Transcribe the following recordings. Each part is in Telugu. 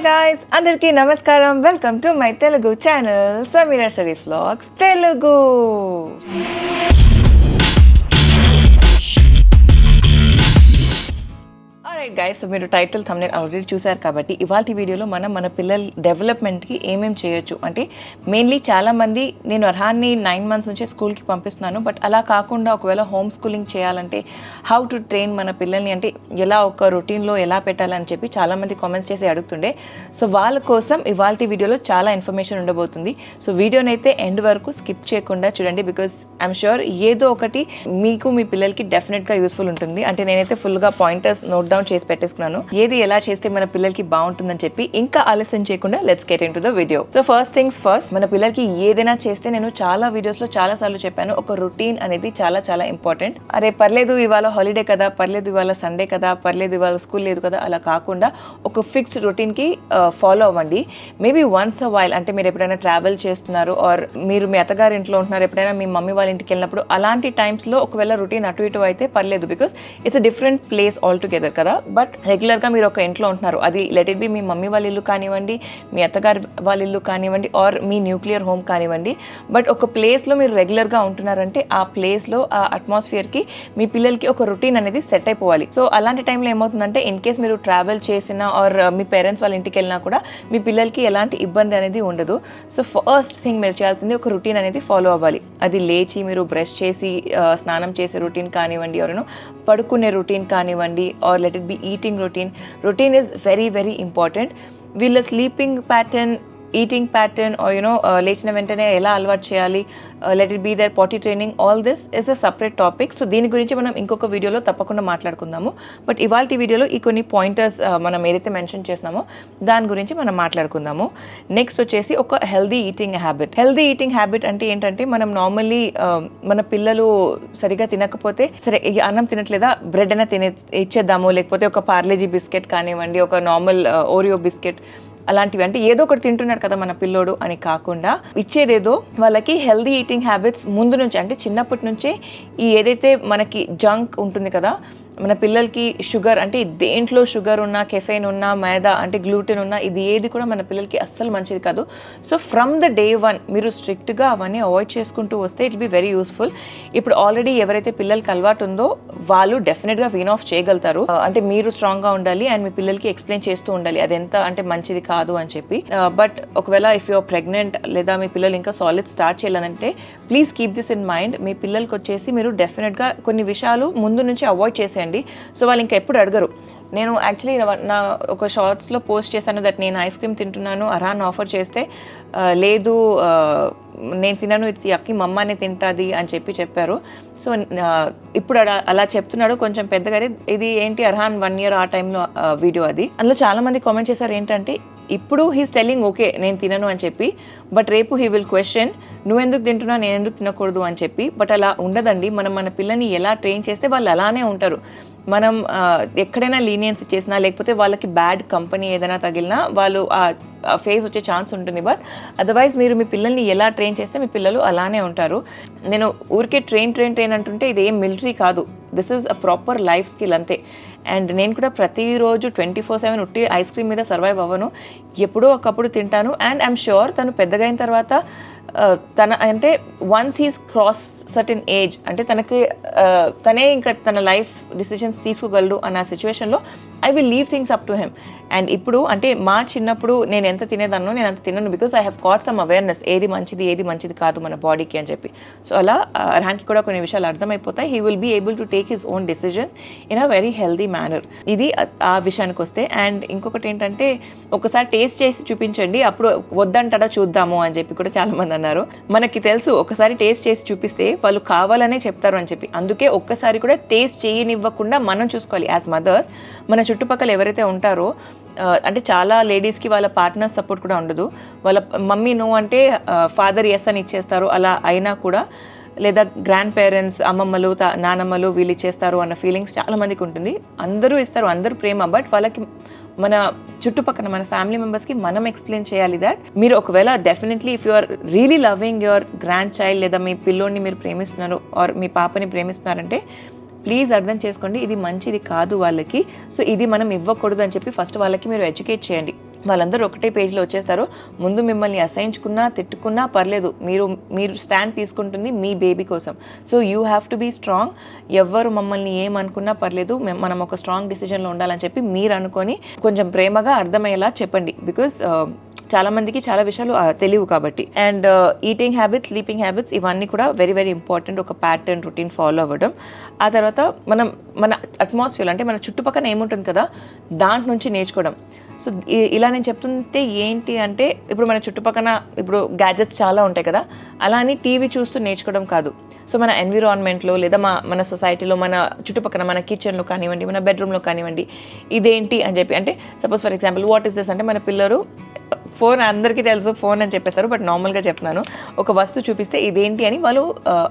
guys, అందరికీ నమస్కారం. Welcome to my Telugu channel Sameera Sharif vlogs Telugu. Alright guys, so మీరు టైటిల్ థంబ్నెయిల్ ఆల్రెడీ చూసారు కాబట్టి ఇవాళ వీడియోలో మనం మన పిల్లల డెవలప్మెంట్కి ఏమేమి చేయొచ్చు అంటే మెయిన్లీ చాలామంది నేను అర్హాన్ని 9 months నుంచి స్కూల్కి పంపిస్తున్నాను, బట్ అలా కాకుండా ఒకవేళ హోమ్ స్కూలింగ్ చేయాలంటే హౌ టు ట్రైన్ మన పిల్లల్ని అంటే ఎలా ఒక రొటీన్లో ఎలా పెట్టాలని చెప్పి చాలామంది కామెంట్స్ చేసి అడుగుతుండే. సో వాళ్ళ కోసం ఇవాళ వీడియోలో చాలా ఇన్ఫర్మేషన్ ఉండబోతుంది. సో వీడియోని అయితే ఎండ్ వరకు స్కిప్ చేయకుండా చూడండి, బికాస్ ఐఎమ్ షూర్ ఏదో ఒకటి మీకు మీ పిల్లలకి డెఫినెట్గా యూస్ఫుల్ ఉంటుంది. అంటే నేనైతే ఫుల్గా పాయింటర్స్ నోట్ డౌన్ చేసి పెట్టేసుకున్నాను, ఏది ఎలా చేస్తే మన పిల్లలకి బాగుంటుందని చెప్పి. ఇంకా ఆలస్యం చేయకుండా let's get in to the video. So first things first, మన పిల్లలకి ఏదైనా చేస్తే నేను చాలా వీడియోస్ లో చాలా సార్లు చెప్పాను, ఒక రొటీన్ అనేది చాలా చాలా ఇంపార్టెంట్. అరే పర్లేదు ఇవాళ హాలిడే కదా, పర్లేదు ఇవాళ సండే కదా, పర్లేదు ఇవాళ స్కూల్ లేదు కదా, అలా కాకుండా ఒక ఫిక్స్డ్ రొటీన్ కి ఫాలో అవ్వండి. మేబీ వన్స్ అ వైల్, అంటే మీరు ఎప్పుడైనా ట్రావెల్ చేస్తున్నారు ఆర్ మీరు మీ అత్తగారి ఇంట్లో ఉంటున్నారు, ఎప్పుడైనా మీ మమ్మీ వాళ్ళ ఇంటికి వెళ్ళినప్పుడు అలాంటి టైమ్స్ లో ఒకవేళ రొటీన్ అటు ఇటు అయితే పర్లేదు, because it's a different place all together కదా. బట్ రెగ్యులర్గా మీరు ఒక ఇంట్లో ఉంటున్నారు, అది let it B me mummy వాళ్ళ ఇల్లు కానివ్వండి, మీ అత్తగారి వాళ్ళ ఇల్లు కానివ్వండి, ఆర్ మీ న్యూక్లియర్ హోమ్ కానివ్వండి, బట్ ఒక ప్లేస్లో మీరు రెగ్యులర్గా ఉంటున్నారంటే ఆ ప్లేస్లో ఆ అట్మాస్ఫియర్కి మీ పిల్లలకి ఒక రొటీన్ అనేది సెట్ అయిపోవాలి. సో అలాంటి టైంలో ఏమవుతుందంటే ఇన్ కేస్ మీరు ట్రావెల్ చేసినా ఆర్ మీ పేరెంట్స్ వాళ్ళ ఇంటికి వెళ్ళినా కూడా మీ పిల్లలకి ఎలాంటి ఇబ్బంది అనేది ఉండదు. సో ఫస్ట్ థింగ్ మీరు చేయాల్సింది ఒక రొటీన్ అనేది ఫాలో అవ్వాలి. అది లేచి మీరు బ్రష్ చేసి స్నానం చేసే రొటీన్ కానివ్వండి, ఎవరైనా పడుకునే రొటీన్ కానివ్వండి, or let it be eating routine. Routine is very very important. వీళ్ళ స్లీపింగ్ ప్యాటర్న్, ఈటింగ్ ప్యాటర్న్, లేచిన వెంటనే ఎలా అలవాటు చేయాలి, let it be their potty training, all this is a separate topic. So దీని గురించి మనం ఇంకొక వీడియోలో తప్పకుండా మాట్లాడుకుందాము. బట్ ఇవాళ వీడియోలో ఈ కొన్ని పాయింటర్స్ మనం ఏదైతే మెన్షన్ చేసినామో దాని గురించి మనం మాట్లాడుకుందాము. నెక్స్ట్ వచ్చేసి ఒక healthy eating habit. Healthy eating habit అంటే ఏంటంటే మనం నార్మల్లీ మన పిల్లలు సరిగా తినకపోతే సరే అన్నం తినట్లేదా, బ్రెడ్ అయినా ఇచ్చేద్దాము, లేకపోతే ఒక పార్లేజీ బిస్కెట్ కానివ్వండి, ఒక నార్మల్ ఓరియో బిస్కెట్ అలాంటివి, అంటే ఏదో ఒకటి తింటున్నాడు కదా మన పిల్లోడు అని కాకుండా ఇచ్చేదేదో వాళ్ళకి హెల్దీ ఈటింగ్ హ్యాబిట్స్ ముందు నుంచి, అంటే చిన్నప్పటి నుంచే ఈ ఏదైతే మనకి జంక్ ఉంటుంది కదా మన పిల్లలకి, షుగర్ అంటే దేంట్లో షుగర్ ఉన్నా, కెఫెయిన్ ఉన్నా, మైదా అంటే గ్లూటెన్ ఉన్నా, ఇది ఏది కూడా మన పిల్లలకి అస్సలు మంచిది కాదు. సో ఫ్రమ్ ద డే 1 మీరు స్ట్రిక్ట్గా అవన్నీ అవాయిడ్ చేసుకుంటూ వస్తే ఇట్ బి వెరీ యూస్ఫుల్. ఇప్పుడు ఆల్రెడీ ఎవరైతే పిల్లలకి అలవాటు ఉందో వాళ్ళు డెఫినెట్గా వీన్ ఆఫ్ చేయగలుగుతారు. అంటే మీరు స్ట్రాంగ్గా ఉండాలి అండ్ మీ పిల్లలకి ఎక్స్ప్లెయిన్ చేస్తూ ఉండాలి అది ఎంత అంటే మంచిది కాదు అని చెప్పి. బట్ ఒకవేళ ఇఫ్ యూఆర్ ప్రెగ్నెంట్ లేదా మీ పిల్లలు ఇంకా సాలిడ్ స్టార్ట్ చేయాలంటే please keep this in mind. మీ పిల్లలకి వచ్చేసి మీరు డెఫినెట్గా కొన్ని విషయాలు ముందు నుంచి అవాయిడ్ చేసేయండి. సో వాళ్ళు ఇంకా ఎప్పుడు అడగరు. నేను యాక్చువల్లీ నా ఒక షార్ట్స్లో పోస్ట్ చేశాను దట్ నేను ఐస్ క్రీమ్ తింటున్నాను, అర్హాన్ ఆఫర్ చేస్తే లేదు నేను తినను, ఇది అక్కి మమ్మనే తింటుంది అని చెప్పారు. సో ఇప్పుడు అలా చెప్తున్నాడు కొంచెం పెద్దగా. ఇది ఏంటి అర్హాన్ 1 year ఆ టైంలో వీడియో అది. అందులో చాలామంది కామెంట్ చేశారు ఏంటంటే ఇప్పుడు హీస్ టెల్లింగ్ ఓకే నేను తినను అని చెప్పి, బట్ రేపు హీ విల్ క్వశ్చన్ నువ్వెందుకు తింటున్నా, నేను ఎందుకు తినకూడదు అని చెప్పి. బట్ అలా ఉండదండి. మనం మన పిల్లని ఎలా ట్రైన్ చేస్తే వాళ్ళు అలానే ఉంటారు. మనం ఎక్కడైనా లీనియన్స్ ఇచ్చేసినా లేకపోతే వాళ్ళకి బ్యాడ్ కంపెనీ ఏదైనా తగిలినా వాళ్ళు ఫేస్ వచ్చే ఛాన్స్ ఉంటుంది. బట్ అదర్వైజ్ మీరు మీ పిల్లల్ని ఎలా ట్రైన్ చేస్తే మీ పిల్లలు అలానే ఉంటారు. నేను ఊరికే ట్రైన్ అంటుంటే ఇది ఏం మిలిటరీ కాదు, this is a proper life skill అంతే. అండ్ నేను కూడా ప్రతిరోజు 24/7 ఉట్టి ఐస్ క్రీమ్ మీద సర్వైవ్ అవ్వను, ఎప్పుడో ఒకప్పుడు తింటాను. అండ్ ఐఎమ్ ష్యూర్ తను పెద్దగా అయిన తర్వాత తన అంటే once he's cross certain age, అంటే తనే ఇంకా తన లైఫ్ డిసిషన్స్ తీసుకోగలడు అన్న సిచ్యువేషన్లో I will leave things up to him. And ఇప్పుడు అంటే మా చిన్నప్పుడు నేను ఎంత తినేదాన్నో నేను అంత తినను, because I have got some awareness ఏది మంచిది కాదు మన బాడీకి అని చెప్పి. సో అలా అర్హాన్కి కూడా కొన్ని విషయాలు అర్థమైపోతాయి. He will be able to take his own decisions in a very healthy manner. ఇది ఆ విషయానికి వస్తే. అండ్ ఇంకొకటి ఏంటంటే ఒకసారి టేస్ట్ చేసి చూపించండి, అప్పుడు వద్దంటాడా చూద్దాము అని చెప్పి కూడా చాలామంది అన్నారు. మనకి తెలుసు ఒకసారి టేస్ట్ చేసి చూపిస్తే వాళ్ళు కావాలనే చెప్తారు అని చెప్పి. అందుకే ఒక్కసారి కూడా టేస్ట్ చేయనివ్వకుండా మనం చూసుకోవాలి యాజ్ మదర్స్. మన చుట్టుపక్కల ఎవరైతే ఉంటారో అంటే చాలా లేడీస్కి వాళ్ళ పార్ట్నర్స్ సపోర్ట్ కూడా ఉండదు. వాళ్ళ మమ్మీ నో అంటే ఫాదర్ ఎస్ అని ఇచ్చేస్తారు. అలా అయినా కూడా లేదా గ్రాండ్ పేరెంట్స్ అమ్మమ్మలు నానమ్మలు వీళ్ళు ఇచ్చేస్తారు అన్న ఫీలింగ్స్ చాలామందికి ఉంటుంది. అందరూ ఇస్తారు, అందరూ ప్రేమ. బట్ వాళ్ళకి మన చుట్టుపక్కల మన ఫ్యామిలీ మెంబర్స్కి మనం ఎక్స్ప్లెయిన్ చేయాలి దట్ మీరు ఒకవేళ definitely if you are really loving your grandchild లేదా మీ పిల్లోని మీరు ప్రేమిస్తున్నారు ఆర్ మీ పాపని ప్రేమిస్తున్నారంటే ప్లీజ్ అర్థం చేసుకోండి, ఇది మంచిది కాదు వాళ్ళకి. సో ఇది మనం ఇవ్వకూడదు అని చెప్పి ఫస్ట్ వాళ్ళకి మీరు ఎడ్యుకేట్ చేయండి. వాళ్ళందరూ ఒకటే పేజ్లో వచ్చేస్తారు. ముందు మిమ్మల్ని అసహించుకున్నా తిట్టుకున్నా పర్లేదు, మీరు స్టాండ్ తీసుకుంటుంది మీ బేబీ కోసం. So you have to be strong. ఎవ్వరు మమ్మల్ని ఏమనుకున్నా పర్లేదు, మనం ఒక స్ట్రాంగ్ డిసిజన్లో ఉండాలని చెప్పి మీరు అనుకొని కొంచెం ప్రేమగా అర్థమయ్యేలా చెప్పండి. బికాస్ చాలా మందికి చాలా విషయాలు తెలియవు కాబట్టి. And eating habits, sleeping habits ఇవన్నీ కూడా వెరీ వెరీ ఇంపార్టెంట్. ఒక ప్యాటర్న్ రొటీన్ ఫాలో అవ్వడం. ఆ తర్వాత మన అట్మాస్ఫియర్ అంటే మన చుట్టుపక్కల ఏముంటుంది కదా దాంట్ నుంచి నేర్చుకోవడం. సో ఇలా నేను చెప్తుంటే ఏంటి అంటే, ఇప్పుడు మన చుట్టుపక్కల ఇప్పుడు గ్యాజెట్స్ చాలా ఉంటాయి కదా, అలా అని టీవీ చూస్తూ నేర్చుకోవడం కాదు. సో మన ఎన్విరాన్మెంట్లో లేదా మన సొసైటీలో మన చుట్టుపక్కల మన కిచెన్లో కానివ్వండి, మన బెడ్రూమ్లో కానివ్వండి, ఇదేంటి అని చెప్పి అంటే suppose for example what is this అంటే మన పిల్లలు ఫోన్ అందరికీ తెలుసు ఫోన్ అని చెప్పేస్తారు, బట్ నార్మల్గా చెప్తున్నాను, ఒక వస్తువు చూపిస్తే ఇదేంటి అని వాళ్ళు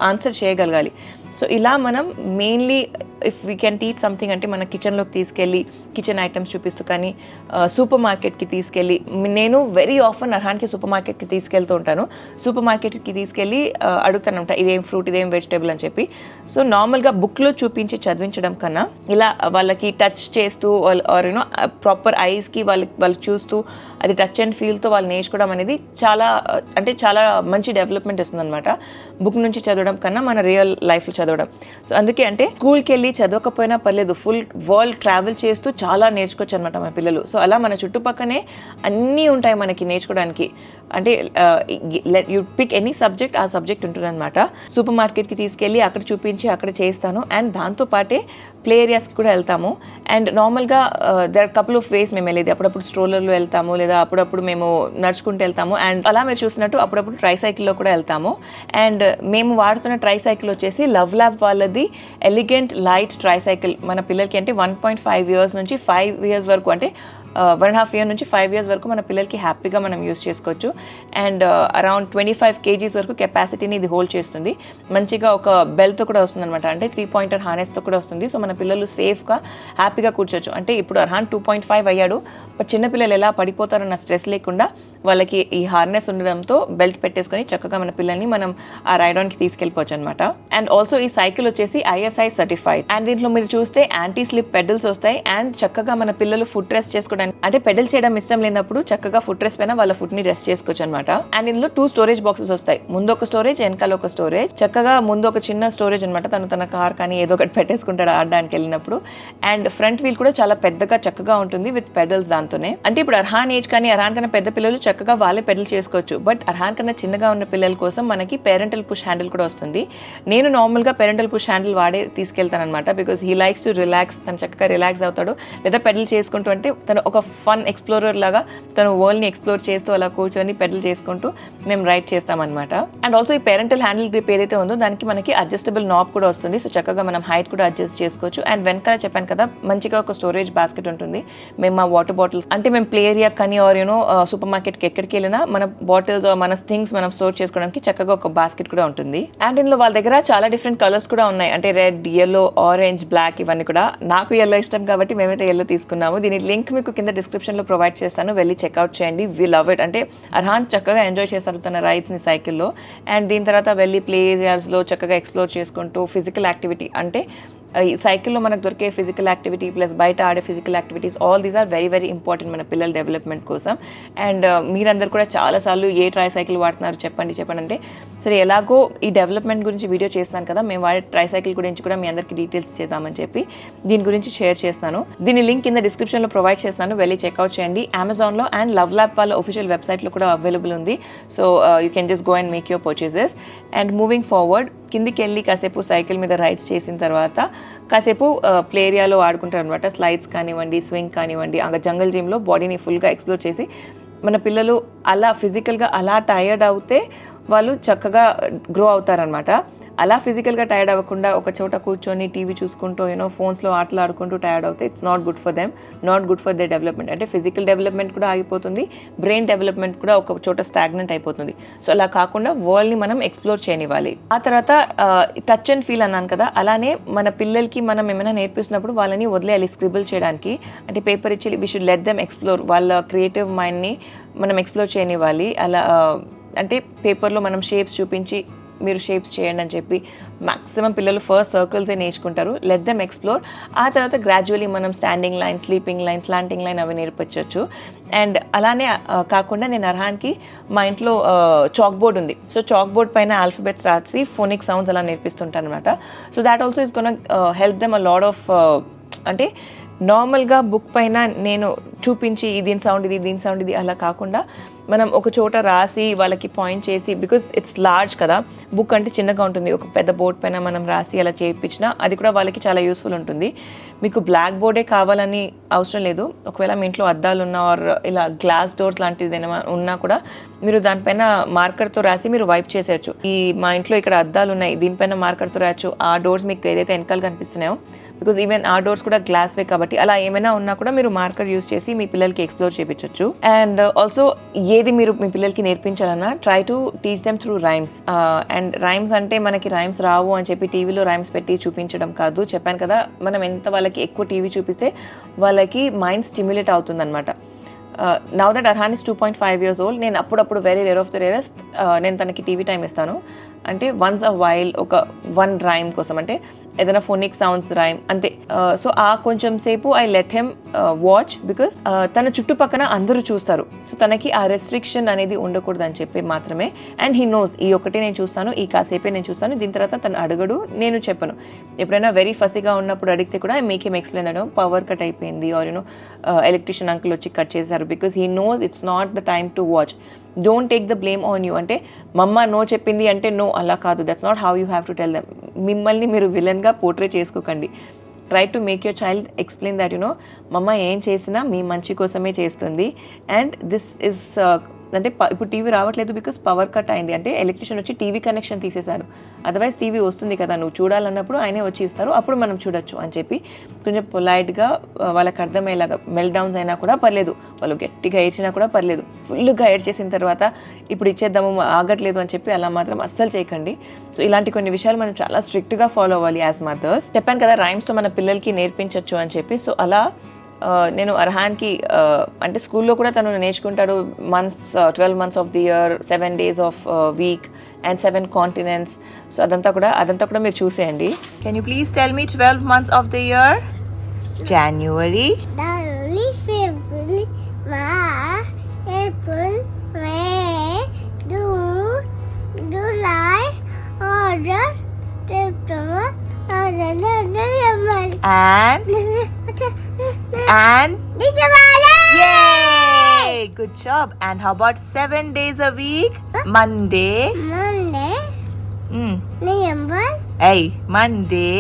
ఆన్సర్ చేయగలగాలి. సో ఇలా మనం mainly if we can teach something అంటే మన కిచెన్లోకి తీసుకెళ్ళి కిచెన్ ఐటమ్స్ చూపిస్తూ కానీ సూపర్ మార్కెట్కి తీసుకెళ్ళి, నేను వెరీ ఆఫన్ అర్హాన్కి సూపర్ మార్కెట్కి తీసుకెళ్తూ ఉంటాను. సూపర్ మార్కెట్కి తీసుకెళ్ళి అడుగుతానంట ఇదేం ఫ్రూట్ ఇదేం వెజిటేబుల్ అని చెప్పి. సో నార్మల్గా బుక్లో చూపించి చదివించడం కన్నా ఇలా వాళ్ళకి టచ్ చేస్తూ ఆర్ యూనో ప్రాపర్ ఐస్కి వాళ్ళు చూస్తూ అది టచ్ అండ్ ఫీల్తో వాళ్ళు నేర్చుకోవడం అనేది చాలా మంచి డెవలప్మెంట్ ఇస్తుంది అనమాట, బుక్ నుంచి చదవడం కన్నా మన రియల్ లైఫ్లో చదవడం. సో అందుకే అంటే స్కూల్కి వెళ్ళి చదవకపోయినా పర్లేదు, ఫుల్ వరల్డ్ ట్రావెల్ చేస్తూ చాలా నేర్చుకోవచ్చు అనమాట మన పిల్లలు. సో అలా మన చుట్టుపక్కనే అన్నీ ఉంటాయి మనకి నేర్చుకోవడానికి. అంటే యూ పిక్ ఎనీ సబ్జెక్ట్, ఆ సబ్జెక్ట్ ఉంటుంది అనమాట. సూపర్ మార్కెట్కి తీసుకెళ్ళి అక్కడ చూపించి అక్కడ చేస్తాను. అండ్ దాంతోపాటే ప్లే ఏరియాస్కి కూడా వెళ్తాము. అండ్ నార్మల్గా there are couple of ways మేము వెళ్ళేది. అప్పుడప్పుడు స్ట్రోలర్లో వెళ్తాము, లేదా అప్పుడప్పుడు మేము నడుచుకుంటూ వెళ్తాము. అండ్ అలా మీరు చూసినట్టు అప్పుడప్పుడు ట్రైసైకిల్లో కూడా వెళ్తాము. అండ్ మేము వాడుతున్న ట్రైసైకిల్ వచ్చేసి లవ్ ల్యాబ్ వాళ్ళది ఎలిగెంట్ లైట్ ట్రైసైకిల్. మన పిల్లలకి అంటే 1.5 years నుంచి 5 years వరకు, అంటే 1.5 year నుంచి 5 years వరకు మన పిల్లలకి హ్యాపీగా మనం యూస్ చేసుకోవచ్చు. అండ్ అరౌండ్ 25 kgs వరకు కెపాసిటీని ఇది హోల్డ్ చేస్తుంది. మంచిగా ఒక బెల్ట్తో కూడా వస్తుంది అనమాట, అంటే 3-pointer హార్నెస్తో కూడా వస్తుంది. సో మన పిల్లలు సేఫ్గా హ్యాపీగా కూర్చోవచ్చు. అంటే ఇప్పుడు అర్హాన్ 2.5 అయ్యాడు, బట్ చిన్నపిల్లలు ఎలా పడిపోతారన్న స్ట్రెస్ లేకుండా వాళ్ళకి ఈ హార్నెస్ ఉండడంతో బెల్ట్ పెట్టేసుకొని చక్కగా మన పిల్లల్ని మనం ఆ రైడాన్కి తీసుకెళ్ళిపోవచ్చు అనమాట. అండ్ ఆల్సో ఈ సైకిల్ వచ్చేసి ISI సర్టిఫైడ్. అండ్ దీంట్లో మీరు చూస్తే యాంటీ స్లిప్ పెడల్స్ వస్తాయి. అండ్ చక్కగా మన పిల్లలు ఫుట్ రెస్ట్ చేసుకోవడానికి, అంటే పెడల్ చేయడం ఇష్టం లేనప్పుడు చక్కగా ఫుట్ రెస్ట్ పైన వాళ్ళ ఫుట్ ని రెస్ట్ చేసుకోవచ్చు అనమాట. అండ్ ఇందులో 2 storage boxes వస్తాయి, ముందు ఒక స్టోరేజ్, వెనకాల ఒక స్టోరేజ్. చక్కగా ముందు ఒక చిన్న స్టోరేజ్ అనమాట, తన కార్ కానీ ఏదో ఒకటి పెట్టేసుకుంటాడు ఆడడానికి వెళ్ళినప్పుడు. అండ్ ఫ్రంట్ వీల్ కూడా చాలా పెద్దగా చక్కగా ఉంటుంది విత్ పెడల్స్ దాంతోనే. అంటే ఇప్పుడు అర్హాన్ ఏజ్ కానీ అర్హాన్ కన్నా పెద్ద పిల్లలు చక్కగా వాళ్ళే పెడల్ చేసుకోవచ్చు. బట్ అర్హాన్ కన్నా చిన్నగా ఉన్న పిల్లల కోసం మనకి పేరెంటల్ పుష్ హ్యాండిల్ కూడా వస్తుంది. నేను నార్మల్గా పేరెంటల్ పుష్ హ్యాండిల్ వాడే తీసుకెళ్తాను అనమాట, because he likes to relax. తను చక్కగా రిలాక్స్ అవుతాడు, లేదా పెడల్ చేసుకుంటూ అంటే తను ఒక ఫన్ ఎక్స్ప్లోరర్ లాగా తను వరల్డ్ని ఎక్స్ప్లోర్ చేస్తూ అలా కూర్చొని పెడల్ చేసుకుంటూ మేము రైడ్ చేస్తామన్నమాట. అండ్ ఆల్సో ఈ పేరెంటల్ హ్యాండిల్ గ్రిప్ ఏదైతే ఉందో దానికి మనకి అడ్జస్టబుల్ నాబ్ కూడా వస్తుంది. సో చక్కగా మనం హైట్ కూడా అడ్జస్ట్ చేసుకోవచ్చు. అండ్ వెనకాల చెప్పాను కదా మంచిగా ఒక స్టోరేజ్ బాస్కెట్ ఉంటుంది. మేము మా వాటర్ బాటిల్స్ అంటే మేము ప్లే ఏరియా కానీ ఆర్ యూనో సూపర్ మార్కెట్కి ఎక్కడికి వెళ్ళినా మన బాటిల్స్ మన థింగ్స్ మనం స్టోర్ చేసుకోవడానికి చక్కగా ఒక బాస్కెట్ కూడా ఉంటుంది. అండ్ ఇందులో వాళ్ళ దగ్గర చాలా డిఫరెంట్ కలర్స్ కూడా ఉన్నాయి, అంటే రెడ్, yellow, ఆరెంజ్, బ్లాక్ ఇవన్నీ కూడా. నాకు yellow ఇష్టం కాబట్టి మేమైతే yellow తీసుకున్నాము. దీని లింక్ మీకు కింద డిస్క్రిప్షన్లో ప్రొవైడ్ చేస్తాను, వెళ్ళి చెక్అవుట్ చేయండి. We love it. అంటే అర్హాన్ చక్కగా ఎంజాయ్ చేస్తారు తన రైడ్స్ని సైకిల్లో. అండ్ దీని తర్వాత వెళ్ళి ప్లే ఏరియాస్లో చక్కగా ఎక్స్ప్లోర్ చేసుకుంటూ ఫిజికల్ యాక్టివిటీ, అంటే ఈ సైకిల్లో మనకు దొరికే ఫిజికల్ యాక్టివిటీ ప్లస్ బయట ఆడే physical activities, all these are very very important మన పిల్లల డెవలప్మెంట్ కోసం. అండ్ మీరందరూ కూడా చాలాసార్లు ఏ ట్రై సైకిల్ వాడుతున్నారు చెప్పండి అంటే సరే ఎలాగో ఈ డెవలప్మెంట్ గురించి వీడియో చేస్తున్నాను కదా, మేము వాడే ట్రై సైకిల్ గురించి కూడా మీ అందరికీ డీటెయిల్స్ చేద్దామని చెప్పి దీని గురించి షేర్ చేస్తాను. దీని లింక్ కింద డిస్క్రిప్షన్లో ప్రొవైడ్ చేస్తాను, వెళ్ళి చెక్అవుట్ చేయండి. అమెజాన్లో అండ్ లవ్ ల్యాబ్ వాళ్ళ ఒఫిషియల్ వెబ్సైట్లో కూడా అవైలబుల్ ఉంది. So you can just go and make your purchases. And moving forward కిందికి వెళ్ళి కాసేపు సైకిల్ మీద రైడ్స్ చేసిన తర్వాత కాసేపు ప్లే ఏరియాలో ఆడుకుంటారు అనమాట. స్లైడ్స్ కానివ్వండి, స్వింగ్ కానివ్వండి, ఆ జంగల్ జిమ్లో బాడీని ఫుల్గా ఎక్స్ప్లోర్ చేసి మన పిల్లలు అలా ఫిజికల్గా అలా టైర్డ్ అవుతే వాళ్ళు చక్కగా గ్రో అవుతారనమాట. అలా ఫిజికల్గా టైర్డ్ అవ్వకుండా ఒక చోట కూర్చొని టీవీ చూసుకుంటూ ఫోన్స్లో ఆటలు ఆడుకుంటూ టైర్డ్ అవుతే it's not good for them, not good for they development. అంటే ఫిజికల్ డెవలప్మెంట్ కూడా ఆగిపోతుంది, బ్రెయిన్ డెవలప్మెంట్ కూడా ఒక చోట స్టాగ్నెంట్ అయిపోతుంది. సో అలా కాకుండా వరల్డ్ని మనం ఎక్స్ప్లోర్ చేయనివ్వాలి. ఆ తర్వాత టచ్ అండ్ ఫీల్ అన్నాను కదా, అలానే మన పిల్లలకి మనం ఏమైనా నేర్పిస్తున్నప్పుడు వాళ్ళని వదిలేయాలి స్క్రిబుల్ చేయడానికి. అంటే పేపర్ ఇచ్చి we should let them explore, వాళ్ళ క్రియేటివ్ మైండ్ని మనం ఎక్స్ప్లోర్ చేయనివ్వాలి. అలా అంటే పేపర్లో మనం షేప్స్ చూపించి మీరు షేప్స్ చేయండి అని చెప్పి మ్యాక్సిమం పిల్లలు ఫస్ట్ సర్కిల్సే నేర్చుకుంటారు. Let them explore. ఆ తర్వాత గ్రాడ్యువల్లీ మనం standing line, sleeping line, slanting line అవి నేర్పించవచ్చు. అండ్ అలానే కాకుండా నేను అర్హాన్కి మా ఇంట్లో చాక్ బోర్డ్ ఉంది. సో చాక్ బోర్డ్ పైన ఆల్ఫాబెట్స్ రాసి ఫోనిక్ సౌండ్స్ అలా నేర్పిస్తుంటాను అనమాట. So that also is gonna help them a lot of, అంటే నార్మల్గా బుక్ పైన నేను చూపించి దీని సౌండ్ ఇది, దీని సౌండ్ ఇది అలా కాకుండా మనం ఒక చోట రాసి వాళ్ళకి పాయింట్ చేసి, బికాస్ ఇట్స్ లార్జ్ కదా, బుక్ అంటే చిన్నగా ఉంటుంది, ఒక పెద్ద బోర్డ్ పైన మనం రాసి అలా చేయించినా అది కూడా వాళ్ళకి చాలా యూస్ఫుల్ ఉంటుంది. మీకు బ్లాక్ బోర్డే కావాలని అవసరం లేదు. ఒకవేళ మీ ఇంట్లో అద్దాలు ఉన్నా ఆర్ ఇలా గ్లాస్ డోర్స్ లాంటిది ఏమైనా ఉన్నా కూడా మీరు దానిపైన మార్కర్తో రాసి మీరు వైప్ చేసేయచ్చు. ఈ మా ఇంట్లో ఇక్కడ అద్దాలు ఉన్నాయి, దీనిపైన మార్కర్తో రాయొచ్చు. ఆ డోర్స్ మీకు ఏదైతే వెనకాల కనిపిస్తున్నాయో, బికాజ్ ఈవెన్ ఆ డోర్స్ కూడా గ్లాస్వే కాబట్టి అలా ఏమైనా ఉన్నా కూడా మీరు మార్కర్ యూస్ చేసి మీ పిల్లలకి ఎక్స్ప్లోర్ చేయించవచ్చు. అండ్ ఆల్సో ఏది మీరు మీ పిల్లలకి నేర్పించాలన్నా try to teach them through rhymes. And rhymes అంటే మనకి రైమ్స్ రావు అని చెప్పి టీవీలో రైమ్స్ పెట్టి చూపించడం కాదు. చెప్పాను కదా, మనం ఎంత వాళ్ళకి ఎక్కువ టీవీ చూపిస్తే వాళ్ళకి మైండ్ స్టిమ్యులేట్ అవుతుంది అనమాట. Now that Arhan is 2.5 years old, నేను అప్పుడప్పుడు very rare of the rarest నేను తనకి టీవీ టైం ఇస్తాను. అంటే వన్స్ అ వైల్ ఒక 1 రైమ్ కోసం, అంటే ఏదైనా ఫోనిక్ సౌండ్స్ రైమ్ అంతే. సో ఆ కొంచెం సేపు I let him watch, because తన చుట్టుపక్కన అందరూ చూస్తారు. సో తనకి ఆ రెస్ట్రిక్షన్ అనేది ఉండకూడదు అని చెప్పి మాత్రమే. అండ్ హీ నోస్ ఈ ఒకటే నేను చూస్తాను, ఈ కాసేపే నేను చూస్తాను, దీని తర్వాత తను అడగడు, నేను చెప్పను. ఎప్పుడైనా వెరీ ఫసీగా ఉన్నప్పుడు అడిగితే కూడా I make him explain that power cut అయిపోయింది ఆర్ యూనో ఎలక్ట్రీషియన్ అంకుల్ వచ్చి కట్ చేశారు, because he knows it's not the time to watch. Don't take the blame on you. అంటే మమ్మ నో చెప్పింది అంటే నో అలా కాదు, that's not how you have to tell them. మిమ్మల్ని మీరు విలన్గా పోర్ట్రే చేసుకోకండి. Try to make your child explain that you know మమ్మ ఏం చేసినా మీ మంచి కోసమే చేస్తుంది. అండ్ దిస్ ఇస్ అంటే ఇప్పుడు టీవీ రావట్లేదు బికాస్ పవర్ కట్ అయింది, అంటే ఎలక్ట్రీషియన్ వచ్చి టీవీ కనెక్షన్ తీసేశారు. అదర్వైజ్ టీవీ వస్తుంది కదా, నువ్వు చూడాలన్నప్పుడు ఆయనే వచ్చి ఇస్తారు, అప్పుడు మనం చూడొచ్చు అని చెప్పి కొంచెం పొలైట్గా వాళ్ళకి అర్థమయ్యేలాగా, మెల్ట్ డౌన్స్ అయినా కూడా పర్లేదు, వాళ్ళు గట్టిగా ఏడ్చినా కూడా పర్లేదు, ఫుల్గా ఏడ్ చేసిన తర్వాత ఇప్పుడు ఇచ్చేద్దాము ఆగట్లేదు అని చెప్పి అలా మాత్రం అస్సలు చేయకండి. సో ఇలాంటి కొన్ని విషయాలు మనం చాలా స్ట్రిక్ట్గా ఫాలో అవ్వాలి యాజ్ మదర్స్. చెప్పాను కదా రైమ్స్తో మన పిల్లలకి నేర్పించవచ్చు అని చెప్పి. సో అలా నేను అర్హాన్కి అంటే స్కూల్లో కూడా తను నేర్చుకుంటాడు. 12 months of the year, 7 days of week and 7 continents. So అదంతా కూడా మీరు చూసేయండి. Can you please tell me 12 months of the year? January, February, March, April, May, June, July, August, September, and December. Yay! Good job. And how about 7 days a week? Monday, November, Monday,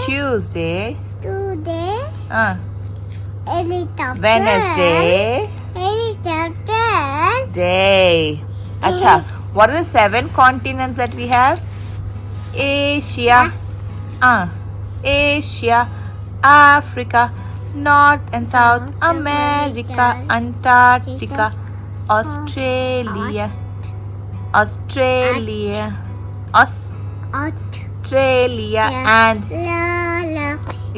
Tuesday, Wednesday, day. Acha, what are the 7 continents that we have? Asia, Africa, North and South America, Antarctica, Australia, and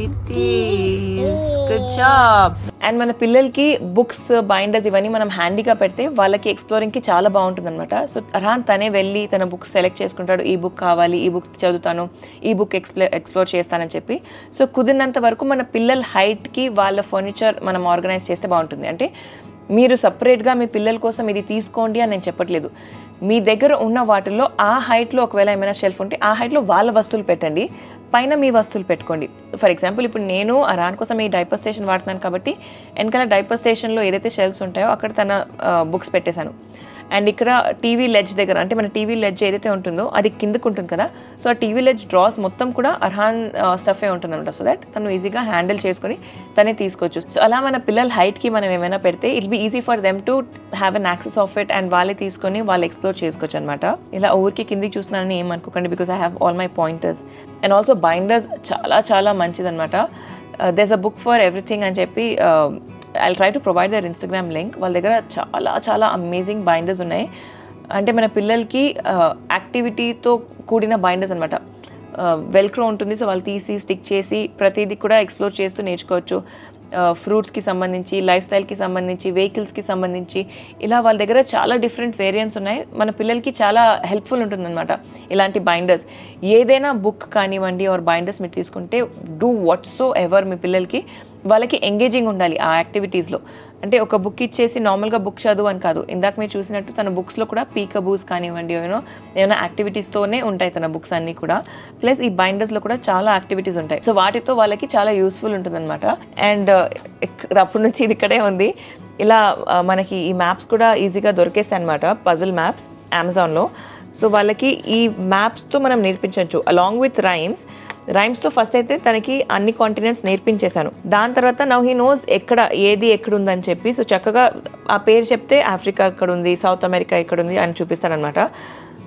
it is. Good job. And మన పిల్లలకి బుక్స్, బైండర్స్ ఇవన్నీ మనం హ్యాండీగా పెడితే వాళ్ళకి ఎక్స్ప్లోరింగ్కి చాలా బాగుంటుంది అనమాట. సో అర్హాన్ తనే వెళ్ళి తన బుక్ సెలెక్ట్ చేసుకుంటాడు, ఈ బుక్ కావాలి, ఈ బుక్ చదువుతాను, ఈ బుక్ ఎక్స్ప్లోర్ చేస్తానని చెప్పి. సో కుదిరినంత వరకు మన పిల్లల హైట్కి వాళ్ళ ఫర్నిచర్ మనం ఆర్గనైజ్ చేస్తే బాగుంటుంది. అంటే మీరు సపరేట్గా మీ పిల్లల కోసం ఇది తీసుకోండి అని నేను చెప్పట్లేదు. మీ దగ్గర ఉన్న వాటిల్లో ఆ హైట్లో ఒకవేళ ఏమైనా షెల్ఫ్ ఉంటే ఆ హైట్లో వాళ్ళ వస్తువులు పెట్టండి, పైన మీ వస్తువులు పెట్టుకోండి. ఫర్ ఎగ్జాంపుల్ ఇప్పుడు నేను అర్హాన్ కోసం ఈ డైపర్ స్టేషన్ వాడుతున్నాను కాబట్టి వెనకాల డైపర్ స్టేషన్లో ఏదైతే షెల్ఫ్స్ ఉంటాయో అక్కడ తన బుక్స్ పెట్టేశాను. అండ్ ఇక్కడ టీవీ లెడ్జ్ దగ్గర, అంటే మన టీవీ లెడ్జ్ ఏదైతే ఉంటుందో అది కిందకు ఉంటుంది కదా, సో ఆ టీవీ లెడ్జ్ డ్రాస్ మొత్తం కూడా అర్హాన్ స్టఫే ఉంటుంది అనమాట. సో దట్ తను ఈజీగా హ్యాండిల్ చేసుకొని తనే తీసుకోవచ్చు. సో అలా మన పిల్లల హైట్కి మనం ఏమైనా పెడితే it be easy for them to have an access of it and వాళ్ళే తీసుకొని వాళ్ళు ఎక్స్ప్లోర్ చేసుకోవచ్చు అనమాట. ఇలా ఊరికి కిందికి చూస్తున్నానని ఏమనుకోకండి, because I have all my pointers. And also binders చాలా చాలా మంచిదనమాట. There's a book for everything అని చెప్పి I'll try to provide their Instagram link. వాళ్ళ దగ్గర చాలా చాలా అమేజింగ్ బైండర్స్ ఉన్నాయి. అంటే మన పిల్లలకి యాక్టివిటీతో కూడిన బైండర్స్ అనమాట. వెల్క్రో ఉంటుంది, సో వాళ్ళు తీసి స్టిక్ చేసి ప్రతిదీ కూడా ఎక్స్ప్లోర్ చేస్తూ నేర్చుకోవచ్చు. ఫ్రూట్స్కి సంబంధించి, లైఫ్ స్టైల్కి సంబంధించి, వెహికల్స్కి సంబంధించి, ఇలా వాళ్ళ దగ్గర చాలా డిఫరెంట్ వేరియంట్స్ ఉన్నాయి. మన పిల్లలకి చాలా హెల్ప్ఫుల్ ఉంటుందన్నమాట ఇలాంటి బైండర్స్. ఏదైనా బుక్ కానివ్వండి ఆర్ బైండర్స్ మీరు తీసుకుంటే డూ వాట్సో ఎవర్ మీ పిల్లలకి వాళ్ళకి ఎంగేజింగ్ ఉండాలి ఆ యాక్టివిటీస్లో. అంటే ఒక బుక్ ఇచ్చేసి నార్మల్గా బుక్ చదువు అని కాదు. ఇందాక మీరు చూసినట్టు తన బుక్స్లో కూడా పీకబూస్ కానివ్వండి, ఏమైనా యాక్టివిటీస్తోనే ఉంటాయి తన బుక్స్ అన్నీ కూడా. ప్లస్ ఈ బైండర్స్లో కూడా చాలా యాక్టివిటీస్ ఉంటాయి. సో వాటితో వాళ్ళకి చాలా యూస్ఫుల్ ఉంటుందన్నమాట. అండ్ అప్పటి నుంచి ఇది ఇక్కడే ఉంది. ఇలా మనకి ఈ మ్యాప్స్ కూడా ఈజీగా దొరికేస్తాయి అనమాట, పజిల్ మ్యాప్స్ అమెజాన్లో. సో వాళ్ళకి ఈ మ్యాప్స్తో మనం నేర్పించవచ్చు అలాంగ్ విత్ రైమ్స్తో. ఫస్ట్ అయితే తనకి అన్ని కాంటినెంట్స్ నేర్పించేశాను. దాని తర్వాత నౌ హీ నోస్ ఏది ఎక్కడుందని చెప్పి. సో చక్కగా ఆ పేరు చెప్తే ఆఫ్రికా ఎక్కడుంది, సౌత్ అమెరికా ఎక్కడుంది అని చూపిస్తారనమాట.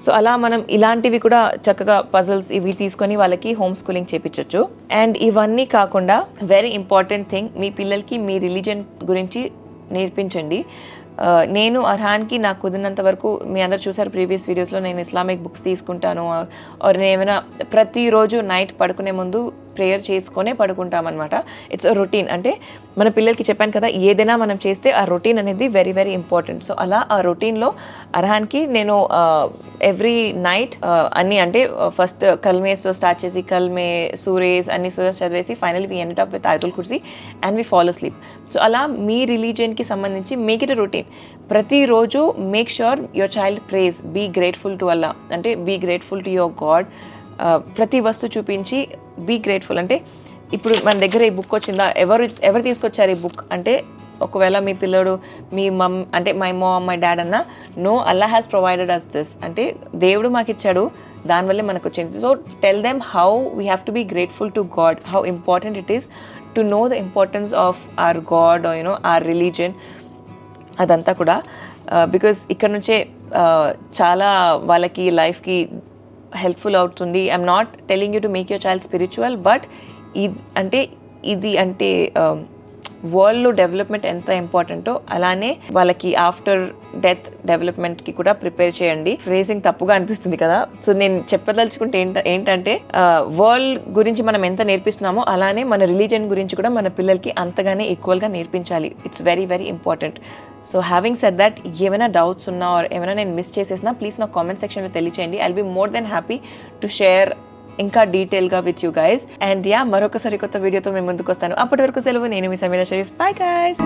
సో అలా మనం ఇలాంటివి కూడా చక్కగా పజిల్స్ ఇవి తీసుకొని వాళ్ళకి హోమ్ స్కూలింగ్ చేయించవచ్చు. అండ్ ఇవన్నీ కాకుండా వెరీ ఇంపార్టెంట్ థింగ్, మీ పిల్లలకి మీ రిలీజన్ గురించి నేర్పించండి. నేను అర్హాన్కి నాకు కుదిరినంత వరకు, మీ అందరు చూసారు ప్రీవియస్ వీడియోస్లో, నేను ఇస్లామిక్ బుక్స్ తీసుకుంటాను. ఆర్ నేను ఏమైనా ప్రతిరోజు నైట్ పడుకునే ముందు ప్రేయర్ చేసుకొనే పడుకుంటామన్నమాట. It's a routine. అంటే మన పిల్లలకి చెప్పాను కదా, ఏదైనా మనం చేస్తే ఆ రొటీన్ అనేది వెరీ వెరీ ఇంపార్టెంట్. సో అలా ఆ రొటీన్లో అర్హాన్కి నేను ఎవ్రీ నైట్ అన్నీ, అంటే ఫస్ట్ కల్మేస్తో స్టార్ట్ చేసి కల్మే, సూరేస్, అన్ని సూరేస్ చదివేసి finally we end up with ఆయతుల్ కుర్సీ and we follow sleep. So అలా మీ రిలీజియన్కి సంబంధించి మేక్ ఇట్ అ రొటీన్. ప్రతిరోజు make sure your child prays, be grateful to Allah, అంటే be grateful to your god. ప్రతి వస్తువు చూపించి బీ గ్రేట్ఫుల్. అంటే ఇప్పుడు మన దగ్గర ఈ బుక్ వచ్చిందా, ఎవరు తీసుకొచ్చారు ఈ బుక్ అంటే, ఒకవేళ మీ పిల్లడు మీ అంటే మై మామ్, మై డాడ్ అన్న, no, Allah has provided us this, అంటే దేవుడు మాకు ఇచ్చాడు, దానివల్లే మనకు వచ్చింది. So tell them how we have to be grateful to God, how important it is to know the importance of our God, our religion. అదంతా కూడా బికాస్ ఇక్కడ నుంచే చాలా వాళ్ళకి లైఫ్కి హెల్ప్ఫుల్ అవుతుంది. I'm not telling you to make your child spiritual, but ఇది అంటే వరల్డ్లో డెవలప్మెంట్ ఎంత ఇంపార్టెంటో అలానే వాళ్ళకి ఆఫ్టర్ డెత్ డెవలప్మెంట్కి కూడా ప్రిపేర్ చేయండి. ఫ్రేజింగ్ తప్పుగా అనిపిస్తుంది కదా. సో నేను చెప్పదలుచుకుంటే ఏంటంటే వరల్డ్ గురించి మనం ఎంత నేర్పిస్తున్నామో అలానే మన రిలీజన్ గురించి కూడా మన పిల్లలకి అంతగానే ఈక్వల్గా నేర్పించాలి. It's very very important. So having said that, ఏమైనా డౌట్స్ ఉన్నా ఆర్ ఏమైనా నేను మిస్ చేసేసినా ప్లీజ్ నా కామెంట్ సెక్షన్లో తెలియచేయండి. I'll be more than happy to share ఇంకా డీటెయిల్గా విత్ యూ గైస్. అండ్ మరొకసారి కొత్త వీడియోతో మేము ముందుకు వస్తాను. అప్పటి వరకు సెలవు. నేను మీ సమీరా షరీఫ్. Bye guys.